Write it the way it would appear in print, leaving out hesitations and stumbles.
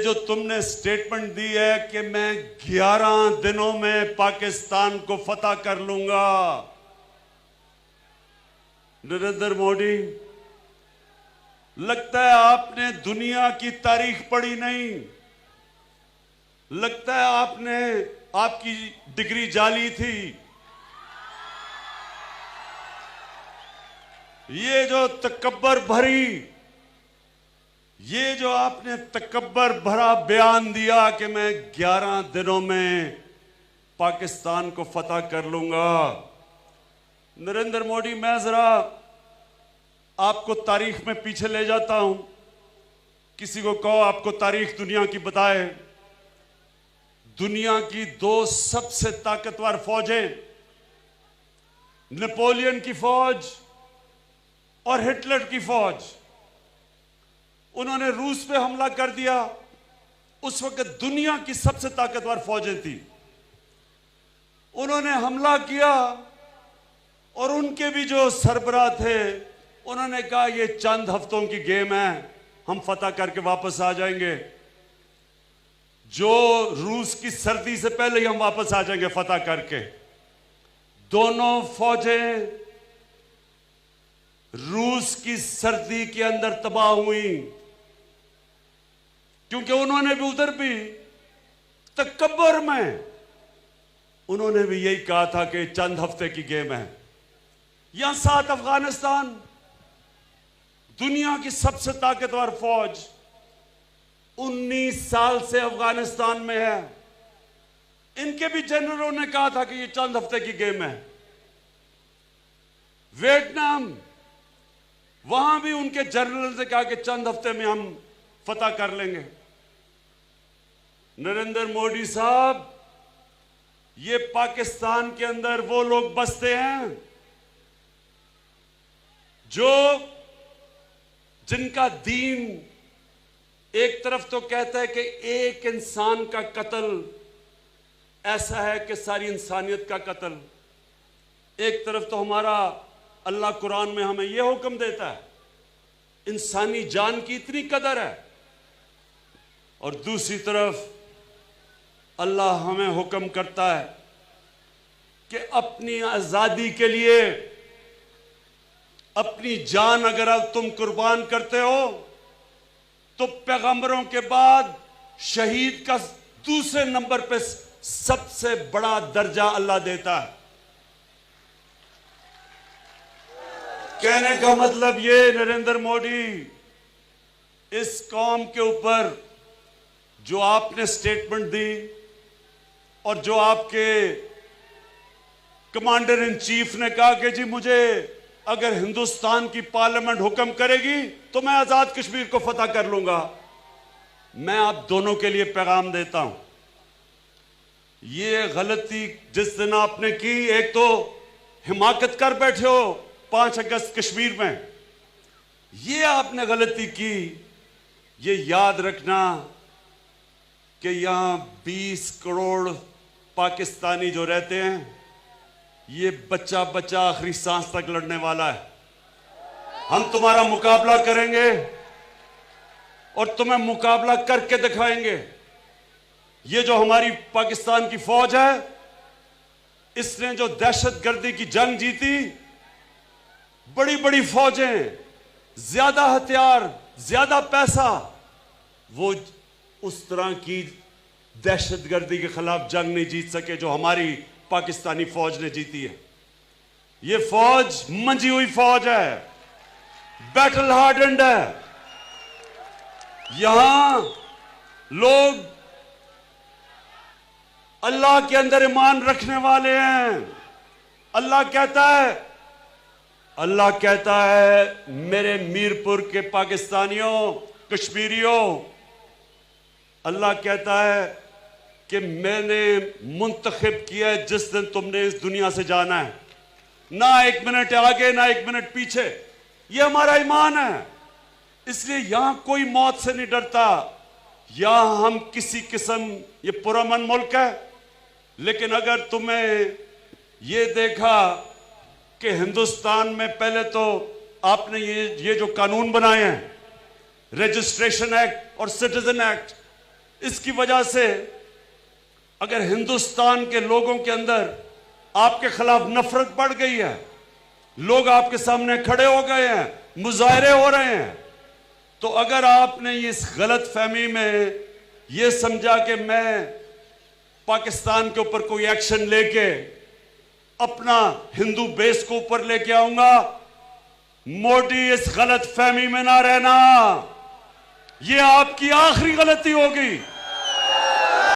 जो तुमने स्टेटमेंट दी है कि मैं 11 दिनों में पाकिस्तान को फतह कर लूंगा, नरेंद्र मोदी, लगता है आपने दुनिया की तारीख पढ़ी नहीं। लगता है आपकी डिग्री जाली थी। ये जो आपने तकब्बर भरा बयान दिया कि मैं 11 दिनों में पाकिस्तान को फतह कर लूंगा, नरेंद्र मोदी, मैं जरा आपको तारीख में पीछे ले जाता हूं। किसी को कहो आपको तारीख दुनिया की बताए। दुनिया की 2 सबसे ताकतवर फौजें, नेपोलियन की फौज और हिटलर की फौज, उन्होंने रूस पे हमला कर दिया। उस वक्त दुनिया की सबसे ताकतवर फौजें थी, उन्होंने हमला किया और उनके भी जो सरबराह थे उन्होंने कहा ये चंद हफ्तों की गेम है, हम फतह करके वापस आ जाएंगे। जो रूस की सर्दी से पहले ही हम वापस आ जाएंगे फतह करके। दोनों फौजें रूस की सर्दी के अंदर तबाह हुई, क्योंकि उन्होंने भी उधर भी तकब्बर में उन्होंने भी यही कहा था कि चंद हफ्ते की गेम है। यहां साथ अफगानिस्तान, दुनिया की सबसे ताकतवर फौज, 19 साल से अफगानिस्तान में है। इनके भी जनरलों ने कहा था कि ये चंद हफ्ते की गेम है। वियतनाम, वहां भी उनके जनरल ने कहा कि चंद हफ्ते में हम फतह कर लेंगे। नरेंद्र मोदी साहब, ये पाकिस्तान के अंदर वो लोग बसते हैं जिनका दीन एक तरफ तो कहता है कि एक इंसान का कत्ल ऐसा है कि सारी इंसानियत का कत्ल, एक तरफ तो हमारा अल्लाह कुरान में हमें यह हुक्म देता है इंसानी जान की इतनी कदर है, और दूसरी तरफ अल्लाह हमें हुक्म करता है कि अपनी आजादी के लिए अपनी जान अगर अब तुम कुर्बान करते हो तो पैगंबरों के बाद शहीद का दूसरे नंबर पे सबसे बड़ा दर्जा अल्लाह देता है। कहने का मतलब ये, नरेंद्र मोदी, इस कौम के ऊपर जो आपने स्टेटमेंट दी और जो आपके कमांडर इन चीफ ने कहा कि जी मुझे अगर हिंदुस्तान की पार्लियामेंट हुक्म करेगी तो मैं आजाद कश्मीर को फतह कर लूंगा, मैं आप दोनों के लिए पैगाम देता हूं, ये गलती जिस दिन आपने की, एक तो हिमाकत कर बैठे हो 5 अगस्त कश्मीर में, ये आपने गलती की। ये याद रखना कि यहां 20 करोड़ पाकिस्तानी जो रहते हैं, ये बच्चा बच्चा आखिरी सांस तक लड़ने वाला है। हम तुम्हारा मुकाबला करेंगे और तुम्हें मुकाबला करके दिखाएंगे। ये जो हमारी पाकिस्तान की फौज है, इसने जो दहशतगर्दी की जंग जीती, बड़ी बड़ी फौजें, ज्यादा हथियार, ज्यादा पैसा, वो उस तरह की दहशतगर्दी के खिलाफ जंग नहीं जीत सके जो हमारी पाकिस्तानी फौज ने जीती है। ये फौज मंजी हुई फौज है, बैटल हार्डेंड है। यहां लोग अल्लाह के अंदर ईमान रखने वाले हैं। अल्लाह कहता है मेरे मीरपुर के पाकिस्तानियों, कश्मीरियों, अल्लाह कहता है कि मैंने मुंतखब किया है जिस दिन तुमने इस दुनिया से जाना है, ना 1 मिनट आगे ना 1 मिनट पीछे। यह हमारा ईमान है, इसलिए यहां कोई मौत से नहीं डरता। यहां हम किसी किस्म, ये पुरअमन मुल्क है, लेकिन अगर तुम्हें ये देखा कि हिंदुस्तान में पहले तो आपने ये जो कानून बनाए हैं, रजिस्ट्रेशन एक्ट और सिटीजन एक्ट, इसकी वजह से अगर हिंदुस्तान के लोगों के अंदर आपके खिलाफ नफरत बढ़ गई है, लोग आपके सामने खड़े हो गए हैं, मुजाहरे हो रहे हैं, तो अगर आपने इस गलत फहमी में यह समझा कि मैं पाकिस्तान के ऊपर कोई एक्शन लेके अपना हिंदू बेस को ऊपर लेके आऊंगा, मोदी इस गलत फहमी में ना रहना, यह आपकी आखिरी गलती होगी।